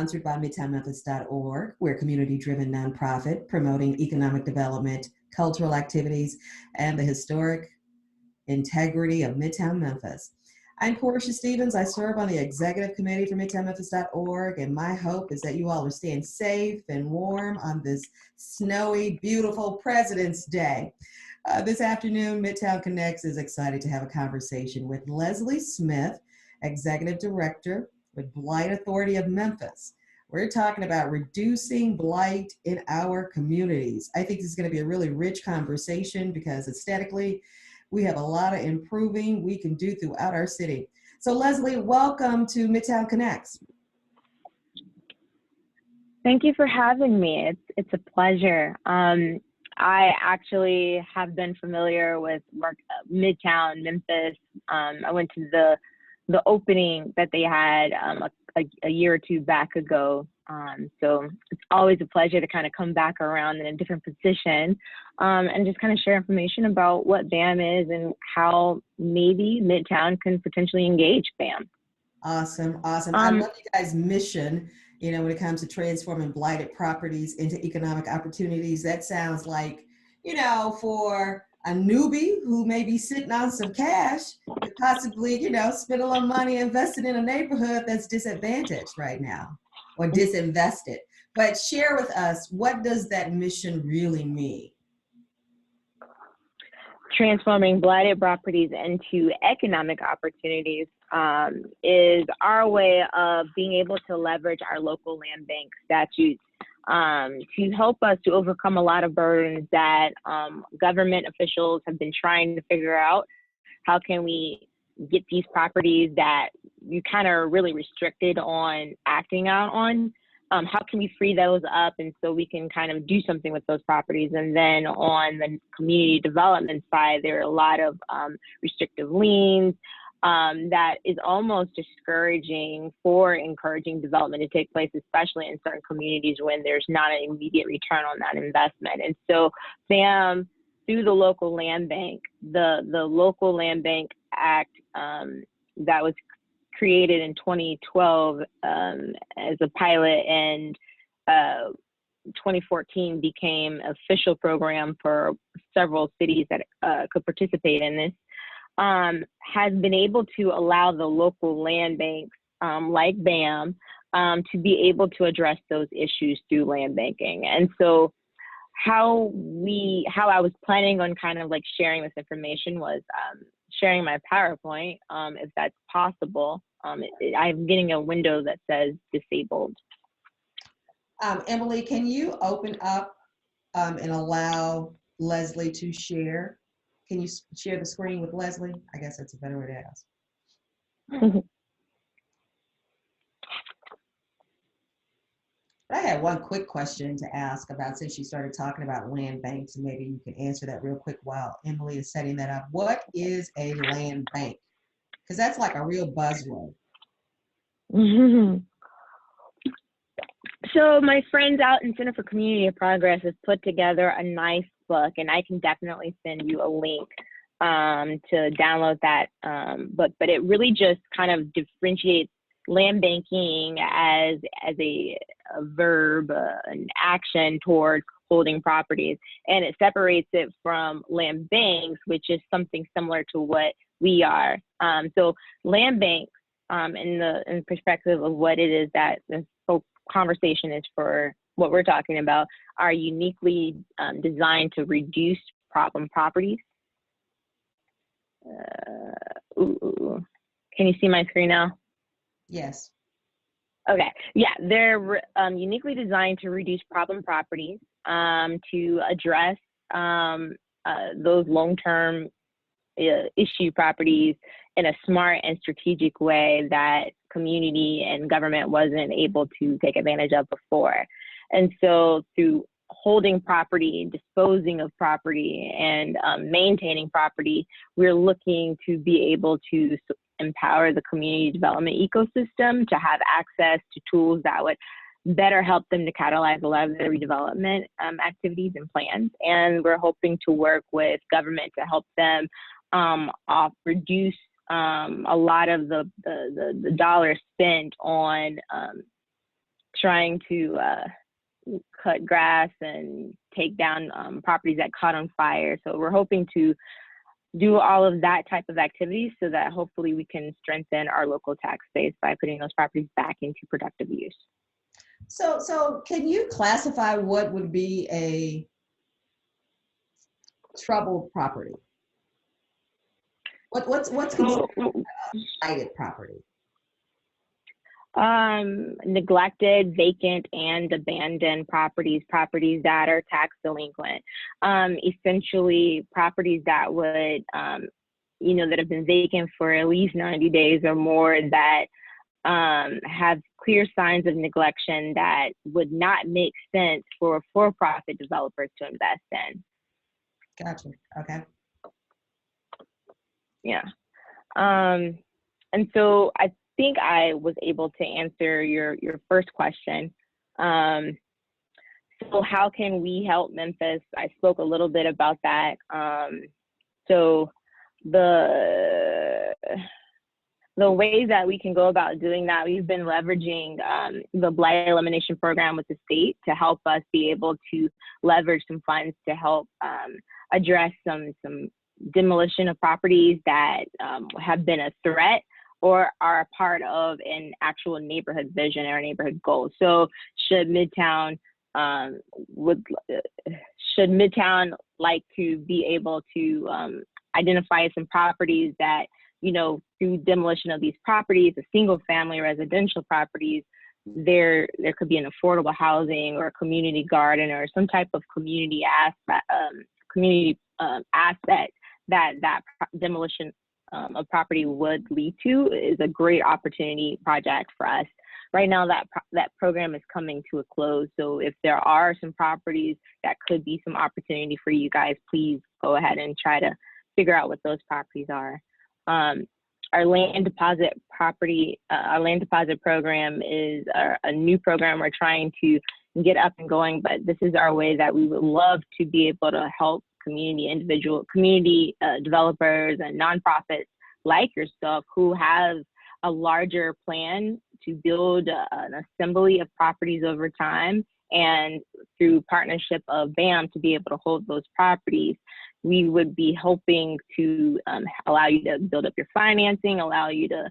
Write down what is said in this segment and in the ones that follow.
Sponsored by MidtownMemphis.org. We're a community-driven nonprofit promoting economic development, cultural activities, and the historic integrity of Midtown Memphis. I'm Portia Stevens. I serve on the executive committee for MidtownMemphis.org, and my hope is that you all are staying safe and warm on this snowy, beautiful President's Day. This afternoon, Midtown Connects is excited to have a conversation with Leslie Smith, Executive Director with Blight Authority of Memphis. We're talking about reducing blight in our communities. I think this is going to be a really rich conversation because aesthetically, we have a lot of improving we can do throughout our city. So Leslie, welcome to Midtown Connects. Thank you for having me. It's a pleasure. I actually have been familiar with Midtown, Memphis. I went to the opening that they had a year or two back ago. So it's always a pleasure to kind of come back around in a different position and just kind of share information about what BAM is and how maybe Midtown can potentially engage BAM. Awesome. I love you guys' mission, when it comes to transforming blighted properties into economic opportunities. That sounds like, for a newbie who may be sitting on some cash, could possibly, spend a little money invested in a neighborhood that's disadvantaged right now or disinvested. But share with us, what does that mission really mean? Transforming blighted properties into economic opportunities is our way of being able to leverage our local land bank statutes to help us to overcome a lot of burdens that government officials have been trying to figure out. How can we get these properties that you kind of are really restricted on acting out on? How can we free those up and so we can kind of do something with those properties? And then on the community development side, there are a lot of restrictive liens that is almost discouraging for encouraging development to take place, especially in certain communities when there's not an immediate return on that investment. And so BAM, through the local land bank, the Local Land Bank Act that was created in 2012 as a pilot, and 2014 became an official program for several cities that could participate in this, has been able to allow the local land banks like BAM to be able to address those issues through land banking. And so how I was planning on kind of like sharing this information was sharing my PowerPoint, if that's possible. I'm getting a window that says disabled. Emily, can you open up and allow Leslie to share? Can you share the screen with Leslie? I guess that's a better way to ask. I had one quick question to ask about, since you started talking about land banks, and maybe you can answer that real quick while Emily is setting that up. What is a land bank? Because that's like a real buzzword. So my friends out in Center for Community Progress has put together a nice book, and I can definitely send you a link to download that book. But it really just kind of differentiates land banking as a verb, an action towards holding properties, and it separates it from land banks, which is something similar to what we are. So land banks, in the perspective of what it is that this whole conversation is for, what we're talking about, are uniquely designed to reduce problem properties. Can you see my screen now? Yes. Okay, yeah, they're uniquely designed to reduce problem properties, to address those long-term issue properties in a smart and strategic way that community and government wasn't able to take advantage of before. And so through holding property, disposing of property, and maintaining property, we're looking to be able to empower the community development ecosystem to have access to tools that would better help them to catalyze a lot of their redevelopment activities and plans. And we're hoping to work with government to help them reduce a lot of the dollars spent on trying to cut grass and take down properties that caught on fire. So we're hoping to do all of that type of activities so that hopefully we can strengthen our local tax base by putting those properties back into productive use. So can you classify what would be a troubled property? What's considered a blighted property? Neglected, vacant, and abandoned properties that are tax delinquent. Essentially, properties that would, that have been vacant for at least 90 days or more, that have clear signs of neglection that would not make sense for for-profit developers to invest in. Gotcha. Okay. Yeah. And so I think I was able to answer your first question. So how can we help Memphis? I spoke a little bit about that. So the ways that we can go about doing that, we've been leveraging the Blight elimination program with the state to help us be able to leverage some funds to help address some demolition of properties that have been a threat or are a part of an actual neighborhood vision or neighborhood goal. So should Midtown like to be able to identify some properties that, through demolition of these properties, the single family residential properties, there could be an affordable housing or a community garden or some type of community asset that demolition of property would lead to, is a great opportunity project for us. Right now, that program is coming to a close. So if there are some properties that could be some opportunity for you guys, please go ahead and try to figure out what those properties are. Our land deposit program is a new program we're trying to get up and going, but this is our way that we would love to be able to help community developers and nonprofits like yourself who have a larger plan to build an assembly of properties over time, and through partnership of BAM to be able to hold those properties. We would be hoping to allow you to build up your financing, allow you to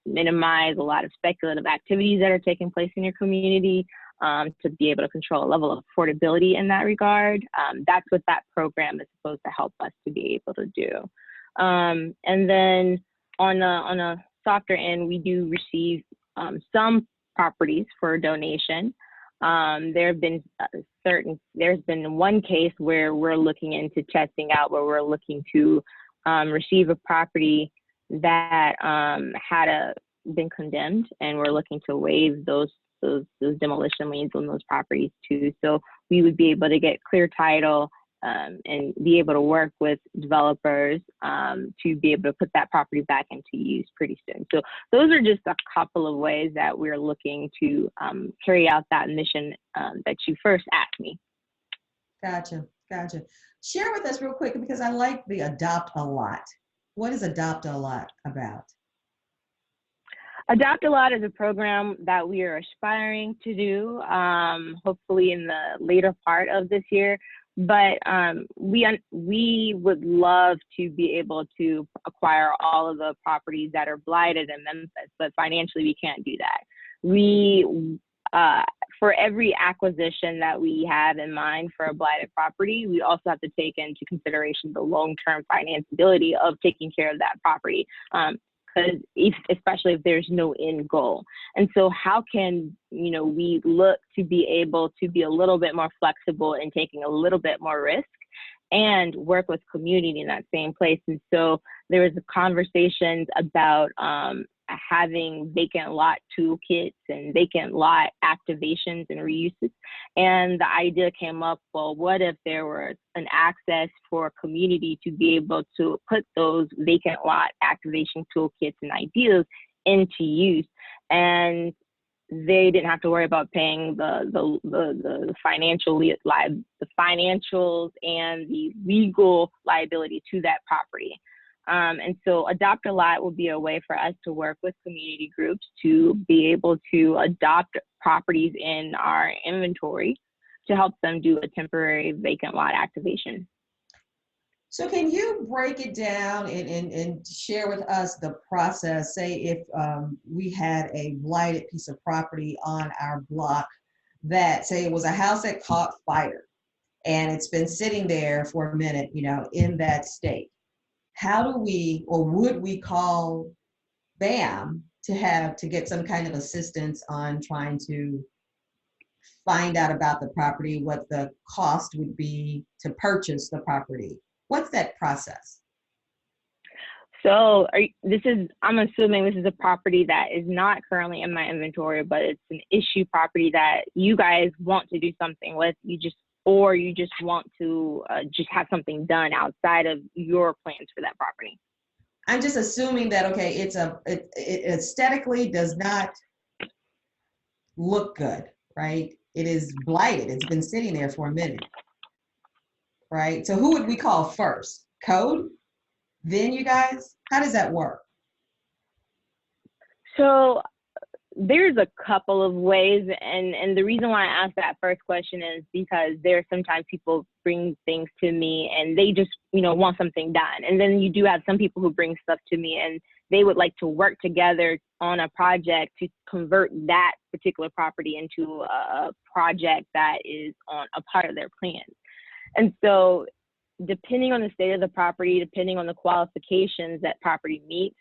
minimize a lot of speculative activities that are taking place in your community, to be able to control a level of affordability in that regard. That's what that program is supposed to help us to be able to do. And then on a softer end, we do receive some properties for donation. There's been one case where we're looking into testing out, where we're looking to receive a property that had been condemned, and we're looking to waive those demolition liens on those properties too. So we would be able to get clear title and be able to work with developers to be able to put that property back into use pretty soon. So those are just a couple of ways that we're looking to carry out that mission that you first asked me. Gotcha. Share with us real quick, because I like the Adopt a Lot. What is Adopt a Lot about? Adopt a Lot is a program that we are aspiring to do, hopefully in the later part of this year. But we would love to be able to acquire all of the properties that are blighted in Memphis, but financially we can't do that. For every acquisition that we have in mind for a blighted property, we also have to take into consideration the long-term financeability of taking care of that property. Especially if there's no end goal. And so how can, we look to be able to be a little bit more flexible and taking a little bit more risk and work with community in that same place? And so there was conversations about having vacant lot toolkits and vacant lot activations and reuses. And the idea came up, well, what if there was an access for community to be able to put those vacant lot activation toolkits and ideas into use, and they didn't have to worry about paying the financials and the legal liability to that property. And so Adopt a Lot will be a way for us to work with community groups to be able to adopt properties in our inventory to help them do a temporary vacant lot activation. So can you break it down and share with us the process? Say if we had a blighted piece of property on our block that, say it was a house that caught fire and it's been sitting there for a minute, in that state. How do we, or would we call BAM to get some kind of assistance on trying to find out about the property, what the cost would be to purchase the property? What's that process? So I'm assuming this is a property that is not currently in my inventory, but it's an issue property that you guys want to do something with. You just want to just have something done outside of your plans for that property. I'm just assuming that, okay, it aesthetically does not look good, right? It is blighted. It's been sitting there for a minute, right? So who would we call first? Code? Then you guys? How does that work? So there's a couple of ways, and the reason why I asked that first question is because there sometimes people bring things to me and they just want something done, and then you do have some people who bring stuff to me and they would like to work together on a project to convert that particular property into a project that is on a part of their plans. And so depending on the state of the property, depending on the qualifications that property meets,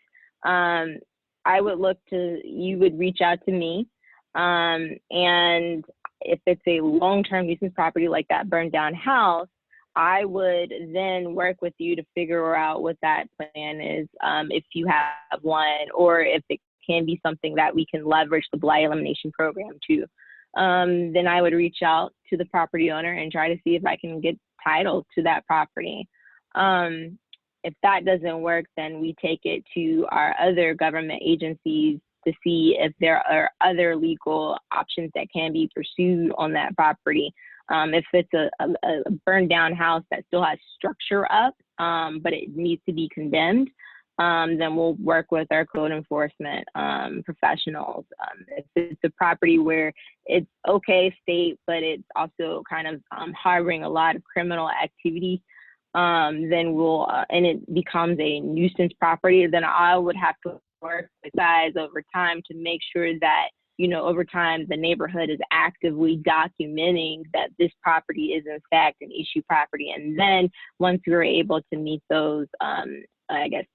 you would reach out to me. And if it's a long-term nuisance property like that burned down house, I would then work with you to figure out what that plan is, if you have one, or if it can be something that we can leverage the blight elimination program to. Then I would reach out to the property owner and try to see if I can get title to that property. If that doesn't work, then we take it to our other government agencies to see if there are other legal options that can be pursued on that property. If it's a burned down house that still has structure up, but it needs to be condemned, then we'll work with our code enforcement professionals. If it's a property where it's okay state, but it's also kind of harboring a lot of criminal activity, then and it becomes a nuisance property, then I would have to work with guys over time to make sure that, over time, the neighborhood is actively documenting that this property is in fact an issue property. And then once we're able to meet those,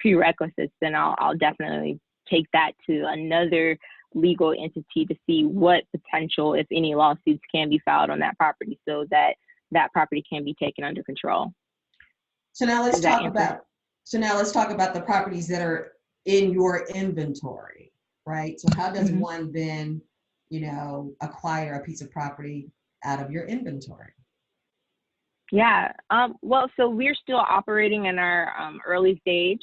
prerequisites, then I'll definitely take that to another legal entity to see what potential, if any, lawsuits can be filed on that property so that that property can be taken under control. So now let's talk about the properties that are in your inventory, right? So how does one then, acquire a piece of property out of your inventory? Yeah, well, so we're still operating in our early stage.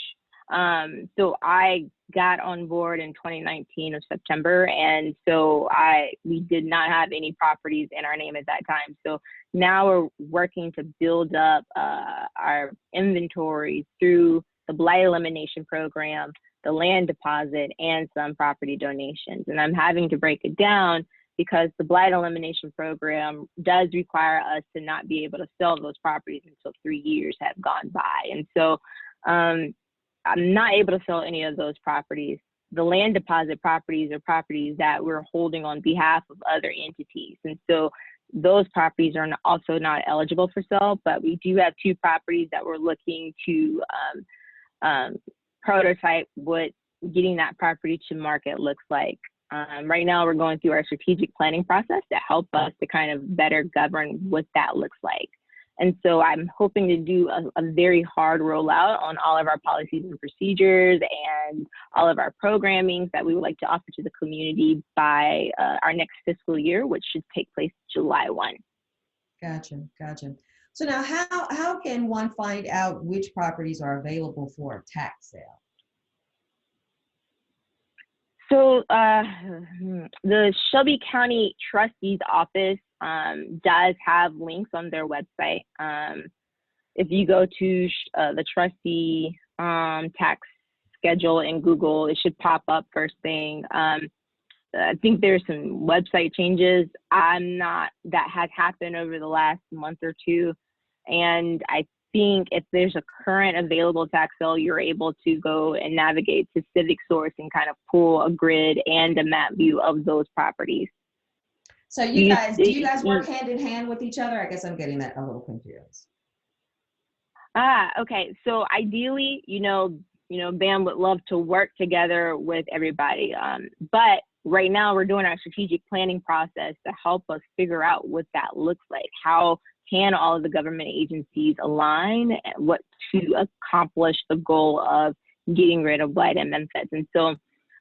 So I got on board in 2019 of September, and so we did not have any properties in our name at that time. So now we're working to build up our inventory through the blight elimination program, the land deposit, and some property donations. And I'm having to break it down because the blight elimination program does require us to not be able to sell those properties until 3 years have gone by. And so I'm not able to sell any of those properties. The land deposit properties are properties that we're holding on behalf of other entities. And so those properties are also not eligible for sale, but we do have 2 properties that we're looking to prototype what getting that property to market looks like. Right now, we're going through our strategic planning process to help us to kind of better govern what that looks like. And so I'm hoping to do a very hard rollout on all of our policies and procedures and all of our programming that we would like to offer to the community by our next fiscal year, which should take place July 1. Gotcha. So now how can one find out which properties are available for a tax sale? So the Shelby County Trustee's Office does have links on their website. If you go to the trustee tax schedule in Google. It should pop up first thing. I think there's some website changes that has happened over the last month or two. And I think if there's a current available tax sale, you're able to go and navigate to Civic Source and kind of pull a grid and a map view of those properties. So do you guys work hand in hand with each other? I guess I'm getting that a little confused. Okay. So ideally, BAM would love to work together with everybody. But right now we're doing our strategic planning process to help us figure out what that looks like. How can all of the government agencies align what to accomplish the goal of getting rid of blight in Memphis? And so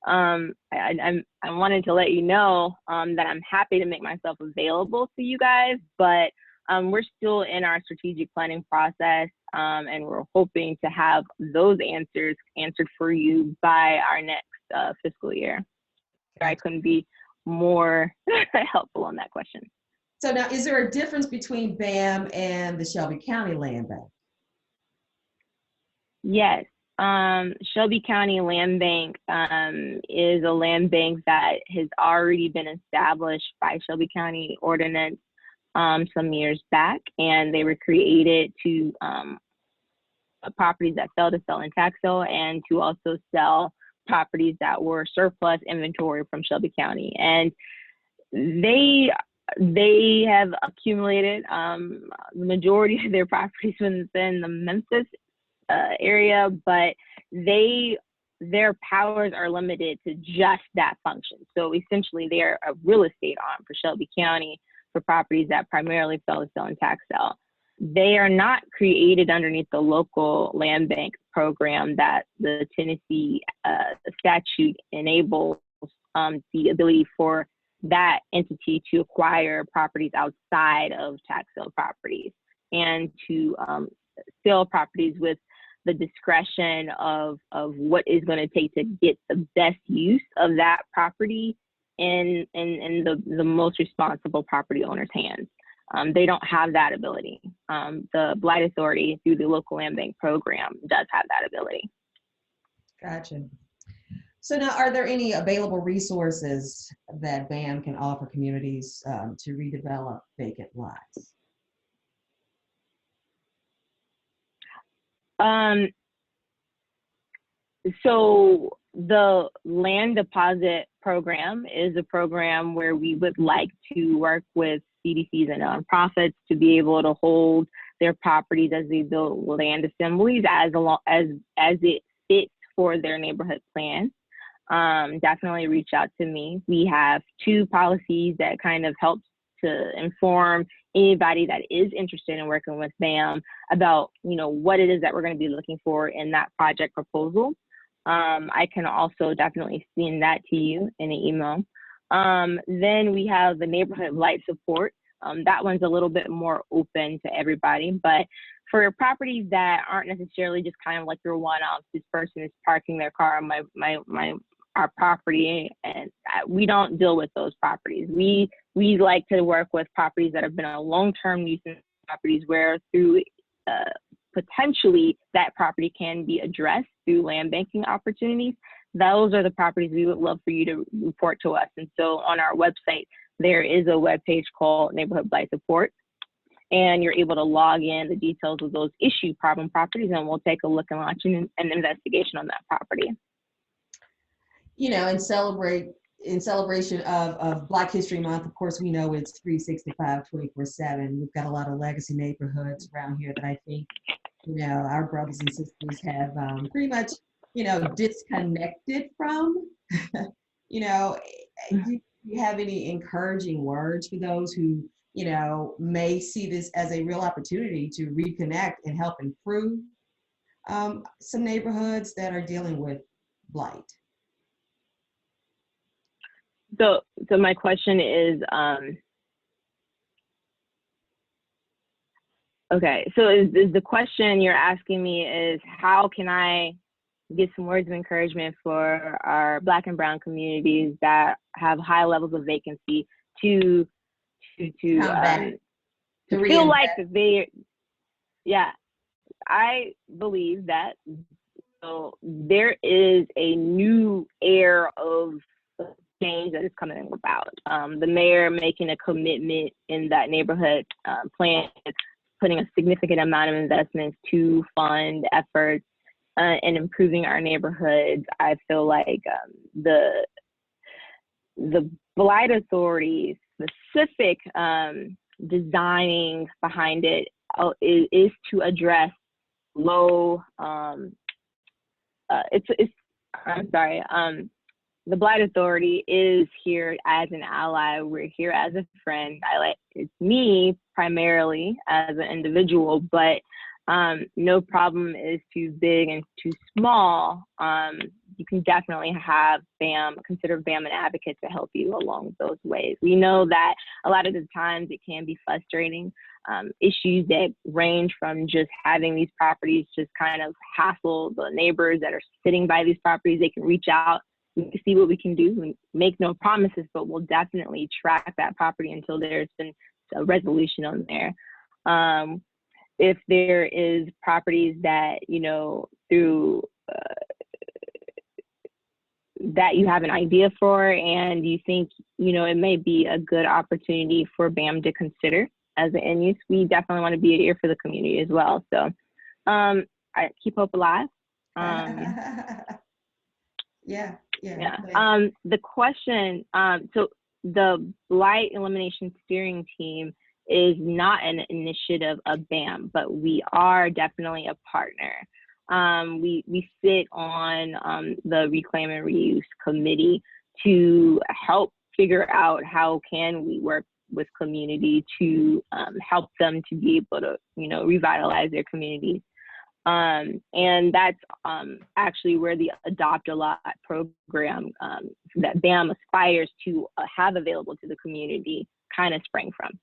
I wanted to let you know that I'm happy to make myself available to you guys, but we're still in our strategic planning process, and we're hoping to have those answered for you by our next fiscal year. I couldn't be more helpful on that question. So now, is there a difference between BAM and the Shelby County Land Bank? Yes. Shelby County Land Bank is a land bank that has already been established by Shelby County Ordinance some years back, and they were created to properties that failed to sell in tax sale and to also sell properties that were surplus inventory from Shelby County. And they have accumulated the majority of their properties within the Memphis area, but their powers are limited to just that function. So essentially, they're a real estate arm for Shelby County for properties that primarily fail to sell in tax sale. They are not created underneath the local land bank program that the Tennessee statute enables the ability for that entity to acquire properties outside of tax sale properties and to sell properties with the discretion of what is going to take to get the best use of that property in the most responsible property owner's hands. They don't have that ability. The Blight Authority, through the local land bank program, does have that ability. Gotcha. So now, are there any available resources that BAM can offer communities to redevelop vacant lots? So the land deposit program is a program where we would like to work with CDCs and nonprofits to be able to hold their properties as they build land assemblies as it fits for their neighborhood plan. Definitely reach out to me. We have 2 policies that kind of help to inform anybody that is interested in working with BAM about, what it is that we're going to be looking for in that project proposal. I can also definitely send that to you in an email. Then we have the neighborhood blight support. That one's a little bit more open to everybody, but for properties that aren't necessarily just kind of like your one-off, this person is parking their car on our property, and we don't deal with those properties. We like to work with properties that have been a long-term nuisance properties where through potentially that property can be addressed through land banking opportunities. Those are the properties we would love for you to report to us. And so on our website, there is a webpage called Neighborhood Blight Support, and you're able to log in the details of those issue problem properties, and we'll take a look and launch an investigation on that property. In celebration of Black History Month, of course, we know it's 365, 24/7. We've got a lot of legacy neighborhoods around here that I think, our brothers and sisters have pretty much, disconnected from. Do you have any encouraging words for those who, may see this as a real opportunity to reconnect and help improve some neighborhoods that are dealing with blight? So my question is, okay, so is the question you're asking me is how can I get some words of encouragement for our Black and Brown communities that have high levels of vacancy to feel like they, I believe that So there is a new air of change that is coming about. The mayor making a commitment in that neighborhood plan, putting a significant amount of investments to fund efforts in improving our neighborhoods. I feel like the Blight Authority's specific designing behind it is to address low. The Blight Authority is here as an ally. We're here as a friend. It's me primarily as an individual, but no problem is too big and too small. You can definitely consider BAM an advocate to help you along those ways. We know that a lot of the times it can be frustrating. Issues that range from just having these properties just kind of hassle the neighbors that are sitting by these properties. They can reach out. We can see what we can do and make no promises, but we'll definitely track that property until there's been a resolution on there. If there is properties that, through that you have an idea for and you think, it may be a good opportunity for BAM to consider as an end use, we definitely want to be here for the community as well. So I keep hope alive. Yeah. The question, so the Blight Elimination Steering Team is not an initiative of BAM, but we are definitely a partner. We sit on the Reclaim and Reuse Committee to help figure out how can we work with community to help them to be able to, revitalize their communities. And that's actually where the Adopt a Lot program that BAM aspires to have available to the community kind of sprang from.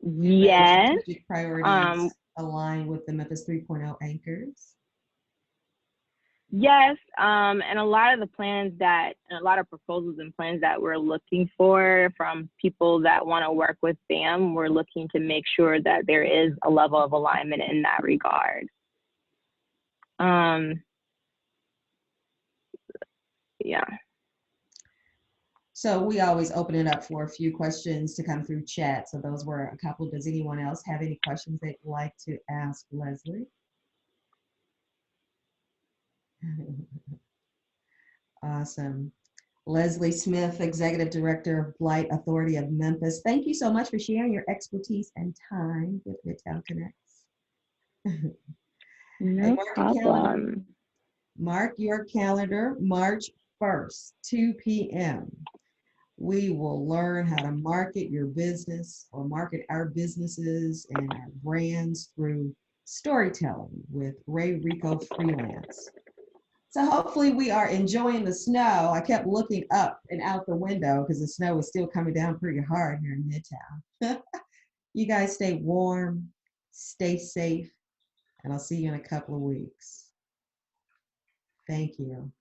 Yes. Strategic priorities align with the Memphis 3.0 anchors. Yes, and a lot of the plans a lot of proposals and plans that we're looking for from people that want to work with BAM, we're looking to make sure that there is a level of alignment in that regard. Yeah. So we always open it up for a few questions to come through chat. So those were a couple. Does anyone else have any questions they'd like to ask Leslie? Awesome. Leslie Smith, Executive Director of Blight Authority of Memphis. Thank you so much for sharing your expertise and time with Midtown Connects. No problem. Mark your calendar, March 1st, 2 p.m. We will learn how to market your business or market our businesses and our brands through storytelling with Ray Rico Freelance. So hopefully we are enjoying the snow. I kept looking up and out the window because the snow is still coming down pretty hard here in Midtown. You guys stay warm, stay safe, and I'll see you in a couple of weeks. Thank you.